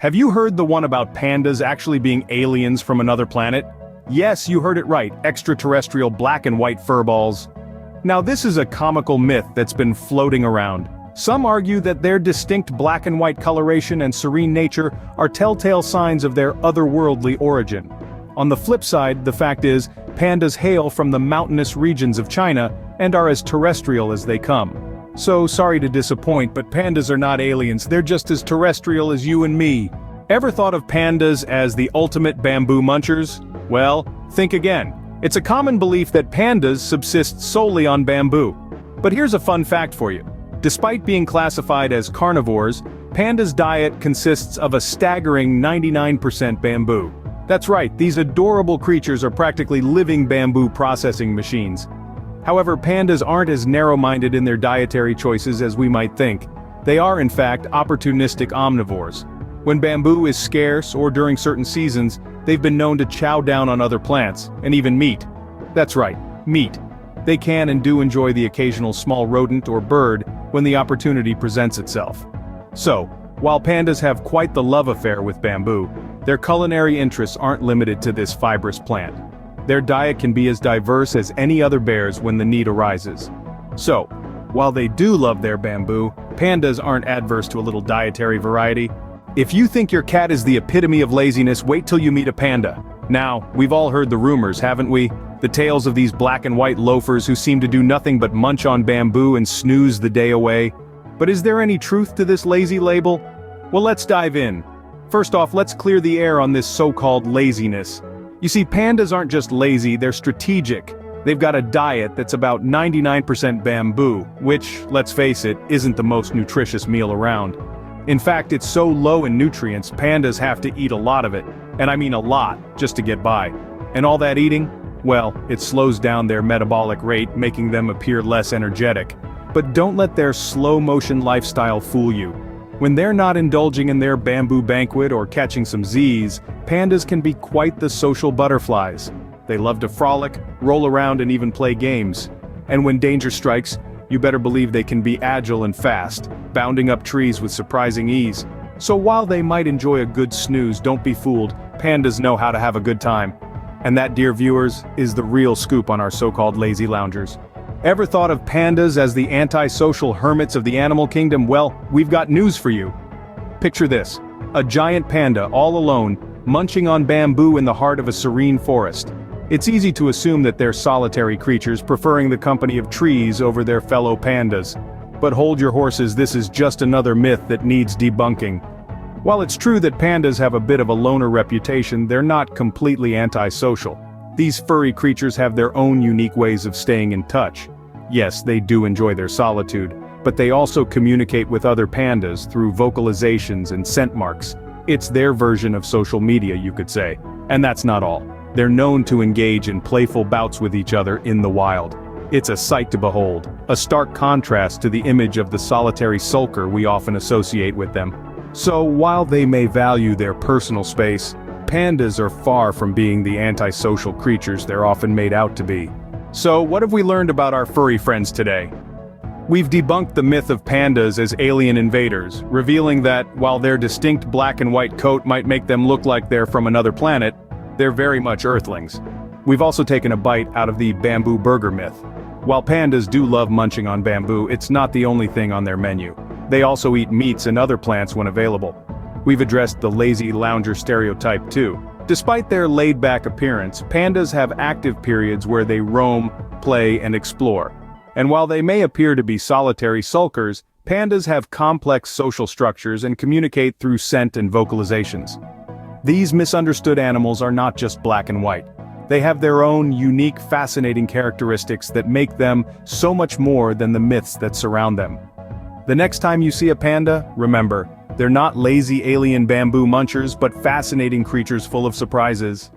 Have you heard the one about pandas actually being aliens from another planet? Yes, you heard it right, extraterrestrial black and white furballs. Now this is a comical myth that's been floating around. Some argue that their distinct black and white coloration and serene nature are telltale signs of their otherworldly origin. On the flip side, the fact is, pandas hail from the mountainous regions of China and are as terrestrial as they come. So sorry to disappoint, but pandas are not aliens, they're just as terrestrial as you and me. Ever thought of pandas as the ultimate bamboo munchers? Well, think again. It's a common belief that pandas subsist solely on bamboo. But here's a fun fact for you. Despite being classified as carnivores, pandas' diet consists of a staggering 99% bamboo. That's right, these adorable creatures are practically living bamboo processing machines. However, pandas aren't as narrow-minded in their dietary choices as we might think. They are, in fact, opportunistic omnivores. When bamboo is scarce or during certain seasons, they've been known to chow down on other plants, and even meat. That's right, meat. They can and do enjoy the occasional small rodent or bird when the opportunity presents itself. So, while pandas have quite the love affair with bamboo, their culinary interests aren't limited to this fibrous plant. Their diet can be as diverse as any other bear's when the need arises. So, while they do love their bamboo, pandas aren't adverse to a little dietary variety. If you think your cat is the epitome of laziness, wait till you meet a panda. Now, we've all heard the rumors, haven't we? The tales of these black and white loafers who seem to do nothing but munch on bamboo and snooze the day away. But is there any truth to this lazy label? Well, let's dive in. First off, let's clear the air on this so-called laziness. You see, pandas aren't just lazy, they're strategic. They've got a diet that's about 99% bamboo, which, let's face it, isn't the most nutritious meal around. In fact, it's so low in nutrients, pandas have to eat a lot of it, and I mean a lot, just to get by. And all that eating? Well, it slows down their metabolic rate, making them appear less energetic. But don't let their slow-motion lifestyle fool you. When they're not indulging in their bamboo banquet or catching some Z's, pandas can be quite the social butterflies. They love to frolic, roll around and even play games. And when danger strikes, you better believe they can be agile and fast, bounding up trees with surprising ease. So while they might enjoy a good snooze, don't be fooled, pandas know how to have a good time. And that, dear viewers, is the real scoop on our so-called lazy loungers. Ever thought of pandas as the antisocial hermits of the animal kingdom? Well, we've got news for you. Picture this, a giant panda all alone, munching on bamboo in the heart of a serene forest. It's easy to assume that they're solitary creatures preferring the company of trees over their fellow pandas. But hold your horses, this is just another myth that needs debunking. While it's true that pandas have a bit of a loner reputation, they're not completely antisocial. These furry creatures have their own unique ways of staying in touch. Yes, they do enjoy their solitude, but they also communicate with other pandas through vocalizations and scent marks. It's their version of social media, you could say. And that's not all. They're known to engage in playful bouts with each other in the wild. It's a sight to behold, a stark contrast to the image of the solitary sulker we often associate with them. So while they may value their personal space, pandas are far from being the antisocial creatures they're often made out to be. So what have we learned about our furry friends today? We've debunked the myth of pandas as alien invaders, revealing that, while their distinct black and white coat might make them look like they're from another planet, they're very much Earthlings. We've also taken a bite out of the bamboo burger myth. While pandas do love munching on bamboo, it's not the only thing on their menu. They also eat meats and other plants when available. We've addressed the lazy lounger stereotype too. Despite their laid-back appearance, pandas have active periods where they roam, play, and explore. And while they may appear to be solitary sulkers, pandas have complex social structures and communicate through scent and vocalizations. These misunderstood animals are not just black and white. They have their own unique, fascinating characteristics that make them so much more than the myths that surround them. The next time you see a panda, remember, they're not lazy alien bamboo munchers but fascinating creatures full of surprises.